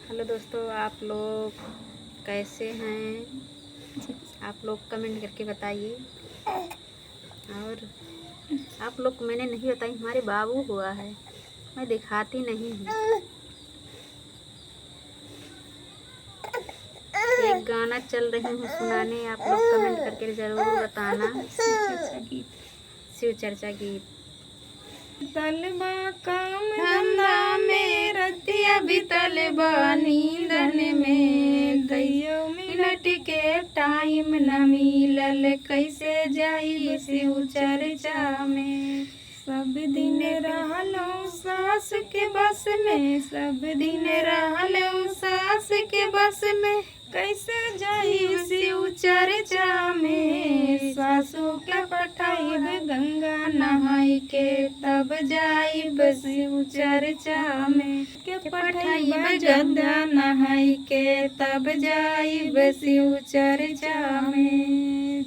Hello दोस्तों, आप लोग कैसे हैं? आप लोग कमेंट करके बताइए। और आप लोग को मैंने नहीं बताई, हमारे बाबू हुआ है, मैं दिखाती नहीं हूँ। एक गाना चल रही हूँ सुनाने, आप लोग कमेंट करके ज़रूर बताना। शिव चर्चा गीत। तलबा काम धंधा में रतिया भी तलबा नींदन में दैयो मिनट के टाइम न मिलल कैसे जाई शिव चर्चा में। सब दिन रहलो सास के बस में, सब दिन रहलो सास के बस में कैसे जाई शिव चर्चा में। सासू के पठाइब गंगा नहाई के तब जाइब शिव चर्चा में। के पठाइब गंगा नहाई के तब जाइब शिव चर्चा में।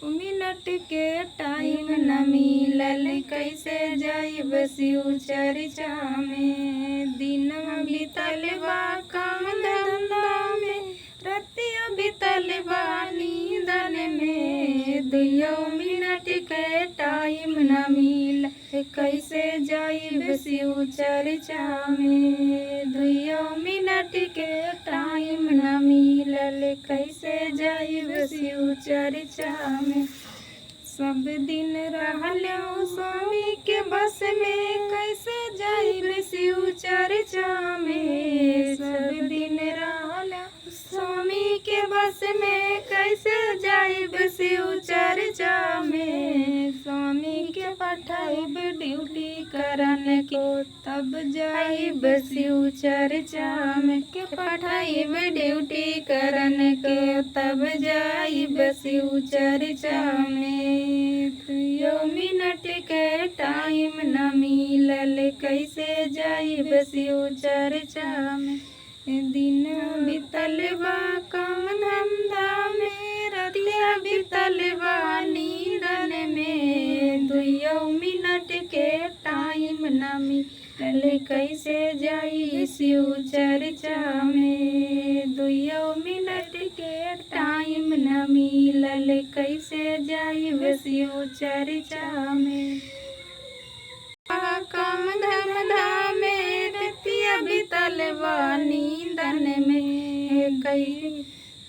मिनट के टाइम न मिलल कैसे जाइब शिव चर्चा में। दिन बीतल बा काम धंधा में, रतिया बीतल बा नींदन में। दुइयो मिनट के टाइम न मिल कैसे जाइब शिव चर्चा में। दुइयो मिनट के टाइम न मिलल कैसे जाइब शिव चर्चा में। सब दिन रहलो स्वामी के बस में कैसे जाइब शिव चर्चा में। सब दिन रहलो स्वामी के बस में कैसे जाइब शिव चर्चा में। स्वामी के पठाइब ड्यूटी करन को तब जाइब शिव चर्चा में। के पठाइब ड्यूटी करन के तब जाइब शिव चर्चा में। दुइयो मिनट के टाइम न मिलल कैसे जाइब शिव चर्चा में। दिन बीतल बा काम धंधा में, रतिया बीतल बा नींदन में। दुइयो मिनट के टाइम न मिलल कैसे जाई शिव चर्चा में। दुइयो मिनट के टाइम न मिलल कैसे जाइब शिव चर्चा में। काम धंधा में रतिया बीतल बा नींदन में। कई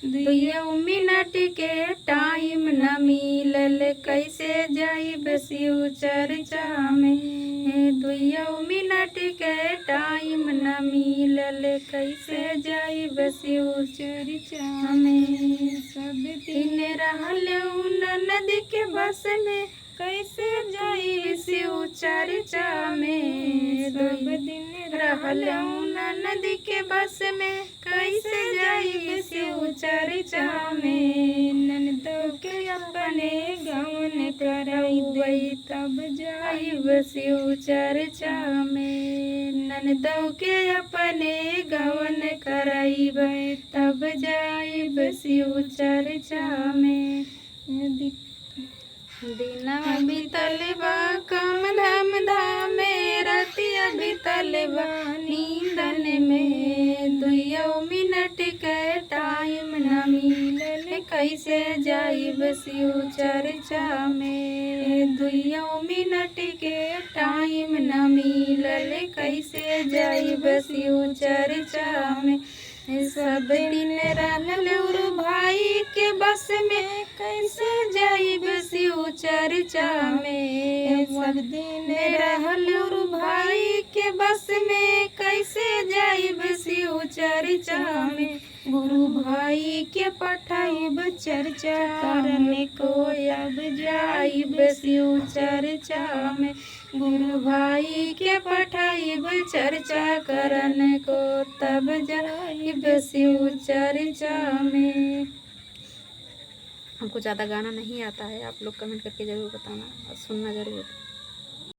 दुइयो मिनट के टाइम न मिलल कैसे जाइब शिव चर्चा में। दुइयो मिनट के टाइम न मिलल कैसे जाइब शिव चर्चा में। सब दिन रहलो ननद के बस में कैसे जाई शिव चर्चा में। सब दिन रहलो ननद के बस में कैसे जाई शिव चर्चा में। ननदों के अपने गवन करैबै तब जाइब शिव चर्चा में। ननदों के अपने गवन करैबै तब जाइब शिव चर्चा में। दिनवा बीतल बा काम धंधा में, रतिया बीतल बा नींदन में। दुइयो मिनट के टाइम न मिलल कैसे जाइब शिव चर्चा में। दुइयो मिनट के टाइम न मिलल कैसे जाइब शिव चर्चा में। सब दिन रहलो भाई के बस में कैसे जाइब शिव चर्चा में। सब दिन रहलो भाई के बस में कैसे जाइब शिव चर्चा में। गुरु भाई के पठाइब चर्चा करने को अब जाइब शिव चर्चा में। गुरु भाई के पठाइब चर्चा करने को तब जाइब शिव चर्चा में। हमको ज़्यादा गाना नहीं आता है, आप लोग कमेंट करके ज़रूर बताना और सुनना ज़रूर।